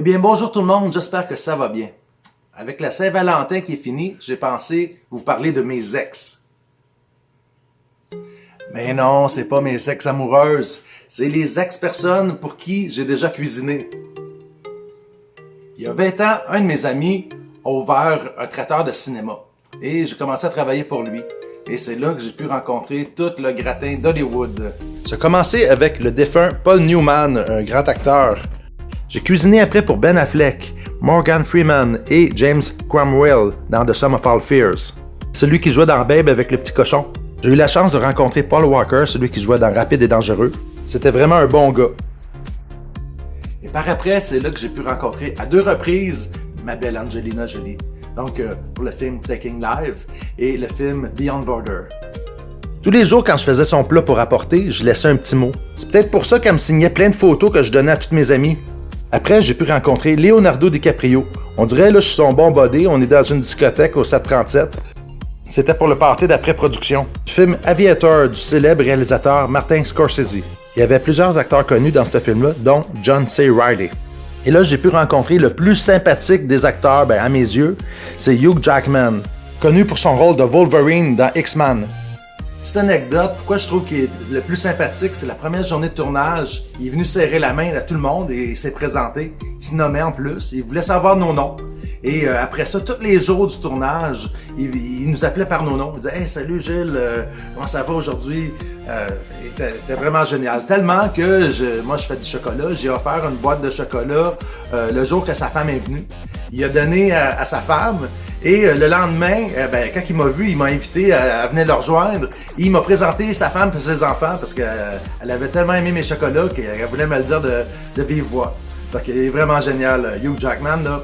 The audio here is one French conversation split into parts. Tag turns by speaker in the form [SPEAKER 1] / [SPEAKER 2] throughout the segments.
[SPEAKER 1] bien, bonjour tout le monde, j'espère que ça va bien. Avec la Saint-Valentin qui est finie, j'ai pensé vous parler de mes ex. Mais non, c'est pas mes ex amoureuses, c'est les ex-personnes pour qui j'ai déjà cuisiné. Il y a 20 ans, un de mes amis a ouvert un traiteur de cinéma et j'ai commencé à travailler pour lui. Et c'est là que j'ai pu rencontrer tout le gratin d'Hollywood. Ça a commencé avec le défunt Paul Newman, un grand acteur. J'ai cuisiné après pour Ben Affleck, Morgan Freeman et James Cromwell dans The Sum of All Fears. Celui qui jouait dans Babe avec le petit cochon. J'ai eu la chance de rencontrer Paul Walker, celui qui jouait dans Rapide et Dangereux. C'était vraiment un bon gars. Et par après, c'est là que j'ai pu rencontrer à 2 reprises ma belle Angelina Jolie. Donc, pour le film Taking Life et le film Beyond Border. Tous les jours, quand je faisais son plat pour apporter, je laissais un petit mot. C'est peut-être pour ça qu'elle me signait plein de photos que je donnais à toutes mes amies. Après, j'ai pu rencontrer Leonardo DiCaprio. On dirait, là, je suis son bon body, on est dans une discothèque au 737. C'était pour le party d'après-production du film Aviator du célèbre réalisateur Martin Scorsese. Il y avait plusieurs acteurs connus dans ce film-là, dont John C. Reilly. Et là, j'ai pu rencontrer le plus sympathique des acteurs, à mes yeux, c'est Hugh Jackman, connu pour son rôle de Wolverine dans X-Men. Petite anecdote, pourquoi je trouve qu'il est le plus sympathique, c'est la première journée de tournage. Il est venu serrer la main à tout le monde et il s'est présenté. Il se nommait en plus, il voulait savoir nos noms. Et après ça, tous les jours du tournage, il nous appelait par nos noms. Il disait « Hey, salut Gilles, comment ça va aujourd'hui? » C'était vraiment génial. Tellement que moi, je fais du chocolat. J'ai offert une boîte de chocolat le jour que sa femme est venue. Il a donné à sa femme. Et le lendemain, quand il m'a vu, il m'a invité à venir le rejoindre. Il m'a présenté sa femme et ses enfants parce qu'elle avait tellement aimé mes chocolats qu'elle voulait me le dire de vive voix. Donc, il est vraiment génial, Hugh Jackman, là.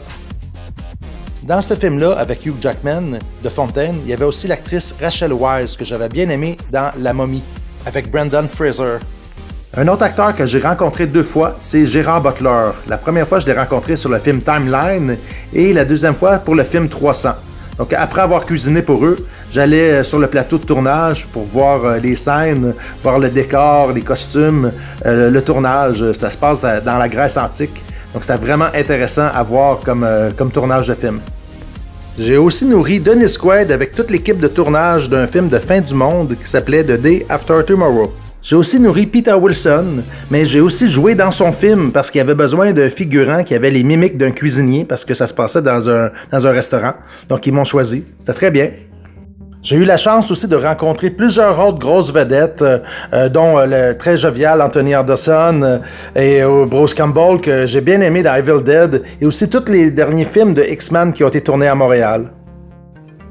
[SPEAKER 1] Dans ce film-là, avec Hugh Jackman de Fontaine, il y avait aussi l'actrice Rachel Weisz, que j'avais bien aimée dans La Momie, avec Brendan Fraser. Un autre acteur que j'ai rencontré 2 fois, c'est Gerard Butler. La première fois, je l'ai rencontré sur le film Timeline et la deuxième fois pour le film 300. Donc, après avoir cuisiné pour eux, j'allais sur le plateau de tournage pour voir les scènes, voir le décor, les costumes, le tournage. Ça se passe dans la Grèce antique. Donc, c'était vraiment intéressant à voir comme tournage de film. J'ai aussi nourri Dennis Quaid avec toute l'équipe de tournage d'un film de fin du monde qui s'appelait The Day After Tomorrow. J'ai aussi nourri Peter Wilson, mais j'ai aussi joué dans son film parce qu'il avait besoin d'un figurant qui avait les mimiques d'un cuisinier parce que ça se passait dans un restaurant. Donc, ils m'ont choisi. C'était très bien. J'ai eu la chance aussi de rencontrer plusieurs autres grosses vedettes, dont le très jovial Anthony Anderson et Bruce Campbell, que j'ai bien aimé dans Evil Dead, et aussi tous les derniers films de X-Men qui ont été tournés à Montréal.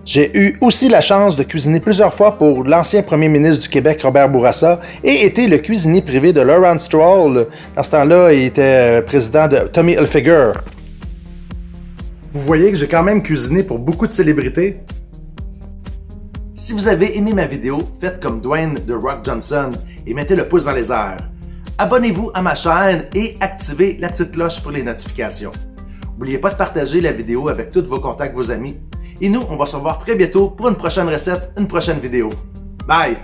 [SPEAKER 1] J'ai eu aussi la chance de cuisiner plusieurs fois pour l'ancien premier ministre du Québec, Robert Bourassa, et été le cuisinier privé de Lawrence Stroll. Dans ce temps-là, il était président de Tommy Hilfiger. Vous voyez que j'ai quand même cuisiné pour beaucoup de célébrités. Si vous avez aimé ma vidéo, faites comme Dwayne The Rock Johnson et mettez le pouce dans les airs. Abonnez-vous à ma chaîne et activez la petite cloche pour les notifications. N'oubliez pas de partager la vidéo avec tous vos contacts, vos amis. Et nous, on va se revoir très bientôt pour une prochaine recette, une prochaine vidéo. Bye!